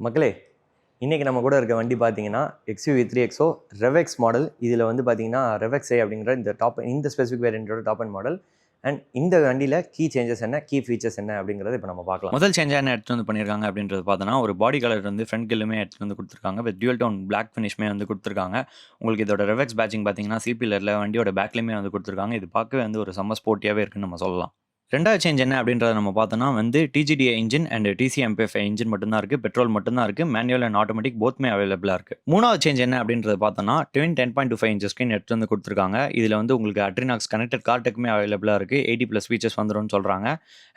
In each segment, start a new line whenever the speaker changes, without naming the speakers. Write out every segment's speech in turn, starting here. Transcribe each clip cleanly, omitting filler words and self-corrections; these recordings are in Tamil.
மக்களே, இன்றைக்கி நம்ம கூட இருக்க வண்டி பார்த்தீங்கன்னா XUV 3XO ரெவெக்ஸ் மாடல். இதில் வந்து பார்த்தீங்கன்னா ரெவெக்ஸே அப்படிங்கிற இந்த ஸ்பெசிஃபிக் வேரியண்ட்டோட டாப் அண்ட் மாடல். அண்ட் இந்த வண்டியில் கீ சேஞ்சஸ் என்ன, கீ ஃபீச்சர்ஸ் என்ன அப்படிங்கிறத இப்போ நம்ம பார்க்கலாம்.
முதல் சேஞ்சாக என்ன எடுத்துகிட்டு வந்து பண்ணியிருக்காங்க அப்படின்றது பார்த்தோன்னா, ஒரு பாடி கலர் வந்து ஃப்ரண்ட் கில்லுமே எடுத்துகிட்டு வந்து கொடுத்துருக்காங்க. வித் டியூல் டோன் பிளாக் ஃபினிஷ்மே வந்து கொடுத்துருக்காங்க. உங்களுக்கு இதோட ரெவெக்ஸ் பேட்சிங் பார்த்தீங்கன்னா சிபிலரில் வண்டியோட பேக்லேயுமே வந்து கொடுத்துருக்காங்க. இது பார்க்கவே வந்து ஒரு செம்ம ஸ்போர்ட்டியாகவே இருக்குன்னு நம்ம சொல்லலாம். ரெண்டாவது சேஞ்ச் என்ன அப்படின்றத நம்ம பார்த்தோன்னா வந்து TGDI engine and TCMPFI engine மட்டும்தான் இருக்குது. பெட்ரோல் மட்டும்தான் இருக்குது. மேனுவல் அண்ட் ஆட்டோமேட்டிக் போத்மே அவைலபிளாக இருக்குது. மூணாவது சேஞ்ச் என்ன அப்படின்றத பார்த்தோன்னா ட்வின் 10.25 இன்ச் ஸ்க்ரீன் எடுத்து வந்து கொடுத்துருக்காங்க. இதில் வந்து உங்களுக்கு அட்ரினாக்ஸ் கனெக்டட் கார்டெக்குமே அவைலபிளாக இருக்குது. 80+ ஃபீச்சர்ஸ் வந்துரும்னு சொல்கிறாங்க.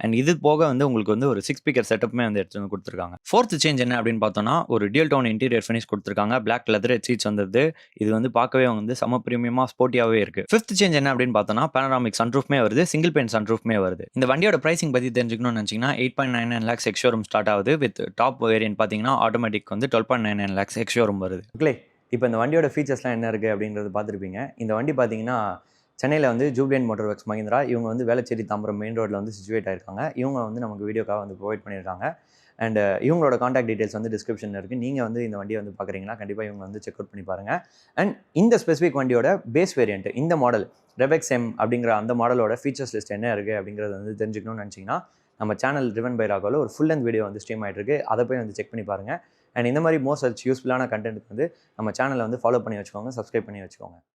அண்ட் இது போக வந்து உங்களுக்கு வந்து ஒரு 6 ஸ்பீக்கர் செட்டப்புமே வந்து எடுத்து வந்து கொடுத்துருக்காங்க. ஃபோர்த் சேஞ்ச் என்ன அப்படின்னு பார்த்தோன்னா ஒரு டியூல் டோன் இன்டீரியர் ஃபினிஷ் கொடுத்துருக்காங்க. பிளாக் லெதர் சீட்ஸ் வந்தது. இது வந்து பார்க்கவே வந்து செம பிரீமியமாக ஸ்போர்ட்டியாகவே இருக்குது. ஃபிஃப்த் சேஞ்ச் என்ன அப்படின்னு பார்த்தோன்னா பேனராமிக் சன்ரூஃப்மே வருது. சிங்கிள் பெயின் சன்ரூஃப்மே வருது. இந்த வண்டியோட பிரைசிங் பற்றி தெரிஞ்சுக்கணும்னு நினச்சிங்கன்னா 8.99 lakhs எக்ஸ்ஷோரூம் ஸ்டார்ட் ஆகுது. வித் டாப் வேரியன்ட் பார்த்தீங்கன்னா ஆட்டோமேட்டிக் வந்து 12.99 lakhs எக்ஸ்ஷோரூம் வருது.
மக்களே, இப்போ இந்த வண்டியோட ஃபீச்சர்ஸ்லாம் என்ன இருக்குது அப்படின்றது பார்த்துருப்பீங்க. இந்த வண்டி பார்த்தீங்கன்னா சென்னையில் வந்து ஜூப்ளியன்ட் மோட்டார் ஒர்க்ஸ் மஹிந்திரா, இவங்க வந்து வேளச்சேரி தாம்பரம் மெயின் ரோட்டில் வந்து சிச்சுவேட் ஆயிருக்காங்க. இவங்க வந்து நமக்கு வீடியோக்காக வந்து ப்ரொவைட் பண்ணியிருக்காங்க. அண்ட் இவங்களோட காண்டாக்ட் டீட்டெயில்ஸ் வந்து டிஸ்கிரிப்ஷனில் இருக்குது. நீங்கள் வந்து இந்த வண்டியை வந்து பார்க்குறீங்கன்னா கண்டிப்பாக இவங்க வந்து செக் அவுட் பண்ணி பாருங்கள். அண்ட் இந்த ஸ்பெசிஃபிக் வண்டியோட பேஸ் வேரியன்ட் இந்த மாடல் ரெவெக்ஸ் எம் அப்படிங்கிற அந்த மாடலோட ஃபீச்சர்ஸ் லிஸ்ட் என்ன இருக்குது அப்படிங்கிறத வந்து தெரிஞ்சுக்கணும்னு நினச்சிங்கன்னா நம்ம சேனல் ட்ரிவன் பை ராகோவில் ஒரு ஃபுல் அண்ட் வீடியோ வந்து ஸ்ட்ரீம் ஆகிட்டு இருக்கு. அதை போய் வந்து செக் பண்ணி பாருங்கள். அண்ட் இந்த மாதிரி மோர் சச் யூஸ்ஃபுல்லான கண்டென்ட் வந்து நம்ம சேனலை வந்து ஃபாலோ பண்ணி வச்சுக்கோங்க, சப்ஸ்கிரைப் பண்ணி வச்சுக்கோங்க.